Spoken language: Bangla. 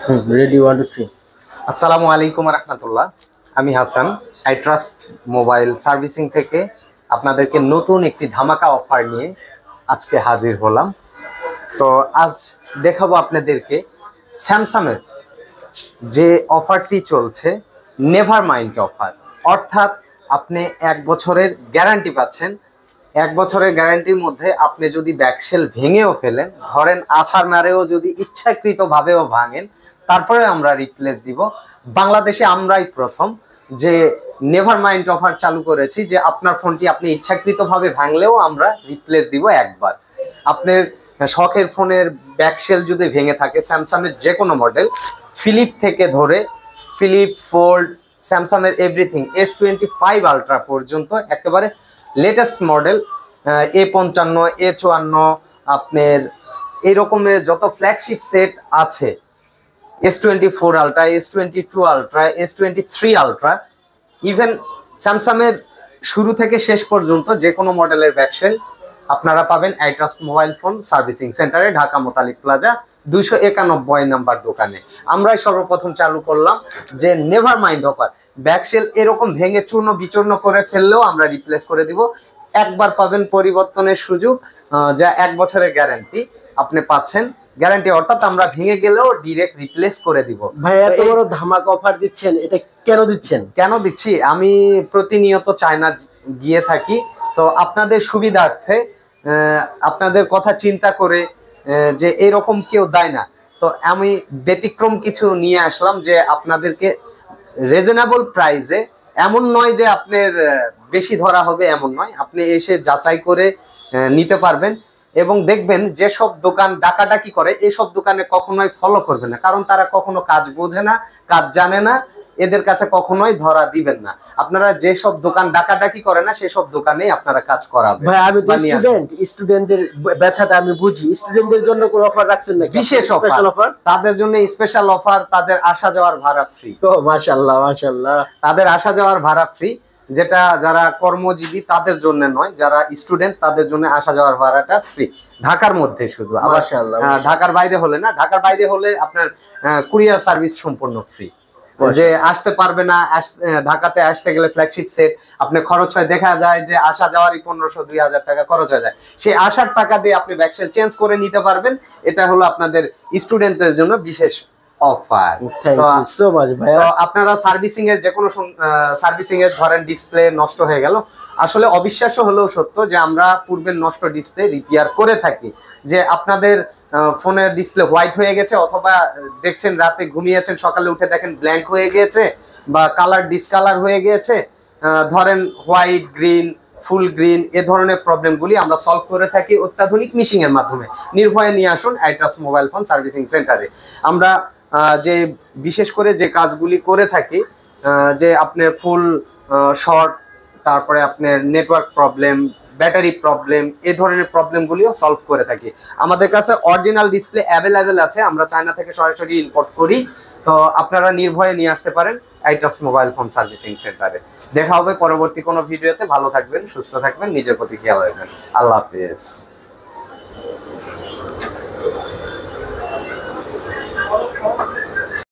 রেডি 1 2 3। আসসালামু আলাইকুম রাহমাতুল্লাহ। আমি Hasan, I trust mobile servicing থেকে আপনাদেরকে নতুন একটি ধামাকা অফার নিয়ে আজকে হাজির হলাম। তো আজ দেখাবো আপনাদেরকে স্যামসাংয়ের যে অফারটি চলছে, নেভার মাইন্ড অফার। অর্থাৎ আপনি 1 বছরের গ্যারান্টি পাচ্ছেন। 1 বছরের গ্যারান্টির মধ্যে আপনি যদি ব্যাকশেল ভেঙেও ফেলেন, ধরেন আছাড় মারেও যদি ইচ্ছাকৃতভাবেও ভাঙেন, তারপরে আমরা রিপ্লেস দিব। বাংলাদেশে আমরাই প্রথম যে নেভার মাইন্ড অফার চালু করেছি, যে আপনার ফোনটি আপনি ইচ্ছাকৃতভাবে ভাঙলেও আমরা রিপ্লেস দিব একবার। আপনার শখের ফোনের ব্যাকশেল যদি ভেঙে থাকে, স্যামসাংয়ের যে কোনো মডেল, ফিলিপ থেকে ধরে ফিলিপ ফোল্ড, স্যামসাংয়ের এভরিথিং S25 আলট্রা পর্যন্ত একেবারে লেটেস্ট মডেল A55 A54 আপনার এই রকমের যত ফ্ল্যাগশিপ সেট আছে, S24 ultra, S22 ultra, S23 ultra, even স্যামসাংয়ের শুরু থেকে শেষ পর্যন্ত যে কোনো মডেলের ব্যাকশেল আপনারা পাবেন I trust mobile phone servicing সেন্টারে, ঢাকা মোতালিক প্লাজা 291 নাম্বার দোকানে। আমরাই সর্বপ্রথম চালু করলাম যে নেভার মাইন্ড অফার। ব্যাকশেল এরকম ভেঙে চূর্ণ বিচূর্ণ করে ফেললেও আমরা রিপ্লেস করে দিব। একবার পাবেন পরিবর্তনের সুযোগ, যা 1 বছরের গ্যারান্টি আপনি পাচ্ছেন। গ্যারান্টি অর্থাৎ আমরা ভেঙে গেলেও ডিরেক্ট রিপ্লেস করে দিব। ভাই এত বড় ধামাকা অফার দিচ্ছেন, এটা কেন দিচ্ছেন? কেন দিচ্ছি, আমি প্রতিনিয়ত চায়না গিয়ে থাকি, তো আপনাদের সুবিধার্থে, আপনাদের কথা চিন্তা করে, যে এরকম কেউ দেয় না, তো আমি ব্যতিক্রম কিছু নিয়ে আসলাম যে আপনাদেরকে রিজনেবল প্রাইসে। এমন নয় যে আপনার বেশি ধরা হবে, এমন নয়, আপনি এসে যাচাই করে নিতে পারবেন। এবং দেখবেন যেসব দোকান ডাকাডাকি করে, এসব দোকানে কখনোই ফলো করবে না, কারণ তারা কখনো কাজ বোঝে না, কাজ জানে না, এদের কাছে কখনোই ধরা দিবেন না। আপনারা যেসব দোকান ডাকাডাকি করে না, সেসব দোকানেই আপনারা কাজ করাবেন। ভাই আমি তো স্টুডেন্টদের ব্যথাটা আমি বুঝি। স্টুডেন্টদের জন্য কোনো অফার রাখছেন নাকি? বিশেষ অফার তাদের জন্য, স্পেশাল অফার, তাদের আসা যাওয়ার ভাড়া ফ্রি। ও মাশাআল্লাহ মাশাআল্লাহ, তাদের আসা যাওয়ার ভাড়া ফ্রি, যেটা যারা কর্মজীবী তাদের জন্য নয়, যারা স্টুডেন্ট তাদের জন্য আসা যাওয়ার ভাড়াটা ফ্রি, ঢাকার মধ্যে শুধু। আবার ঢাকার বাইরে হলে না, ঢাকার বাইরে হলে আপনার কুরিয়ার সার্ভিস সম্পূর্ণ ফ্রি। যে আসতে পারবে না, ঢাকাতে আসতে গেলে ফ্ল্যাগশিপ সেট আপনি খরচ হয়, দেখা যায় যে আসা যাওয়ারই 1500-2000 টাকা খরচ হয়ে যায়। সেই আসার টাকা দিয়ে আপনি ব্যাকশেল চেঞ্জ করে নিতে পারবেন। এটা হলো আপনাদের স্টুডেন্টদের জন্য বিশেষ অফার। সো মাচ ভাই। তো আপনারা সার্ভিসিং এর যে কোনো সার্ভিসিং এর ধরেন ডিসপ্লে নষ্ট হয়ে গেল, আসলে অবিশ্বাস্য হলেও সত্য যে আমরা পূর্বের নষ্ট ডিসপ্লে রিপেয়ার করে থাকি। যে আপনাদের ফোনের ডিসপ্লে হোয়াইট হয়ে গেছে, অথবা দেখছেন রাতে ঘুমিয়েছেন, সকালে উঠে দেখেন ব্ল্যাঙ্ক হয়ে গিয়েছে বা কালার ডিসকালার হয়ে গিয়েছে, ধরেন হোয়াইট, গ্রিন, ফুল গ্রিন, এ ধরনের প্রবলেমগুলি আমরা সলভ করে থাকি অত্যাধুনিক মিশিং এর মাধ্যমে। নির্ভয়ে নিয়ে আসুন I trust mobile phone servicing সেন্টারে। আমরা যে বিশেষ করে যে কাজগুলি করে থাকি, যে আপনার ফুল শর্ট, তারপরে আপনার নেটওয়ার্ক প্রবলেম, ব্যাটারি প্রবলেম, এই ধরনের প্রবলেমগুলিও সলভ করে থাকি। আমাদের কাছে অরিজিনাল ডিসপ্লে অ্যাভেলেবেল আছে, আমরা চায়না থেকে সরাসরি ইম্পোর্ট করি। তো আপনারা নির্ভয়ে নিয়ে আসতে পারেন I trust mobile phone servicing সেন্টারে। দেখা হবে পরবর্তী কোনো ভিডিওতে। ভালো থাকবেন, সুস্থ থাকবেন, নিজের প্রতি খেয়াল রাখবেন। আল্লাহ হাফেজ।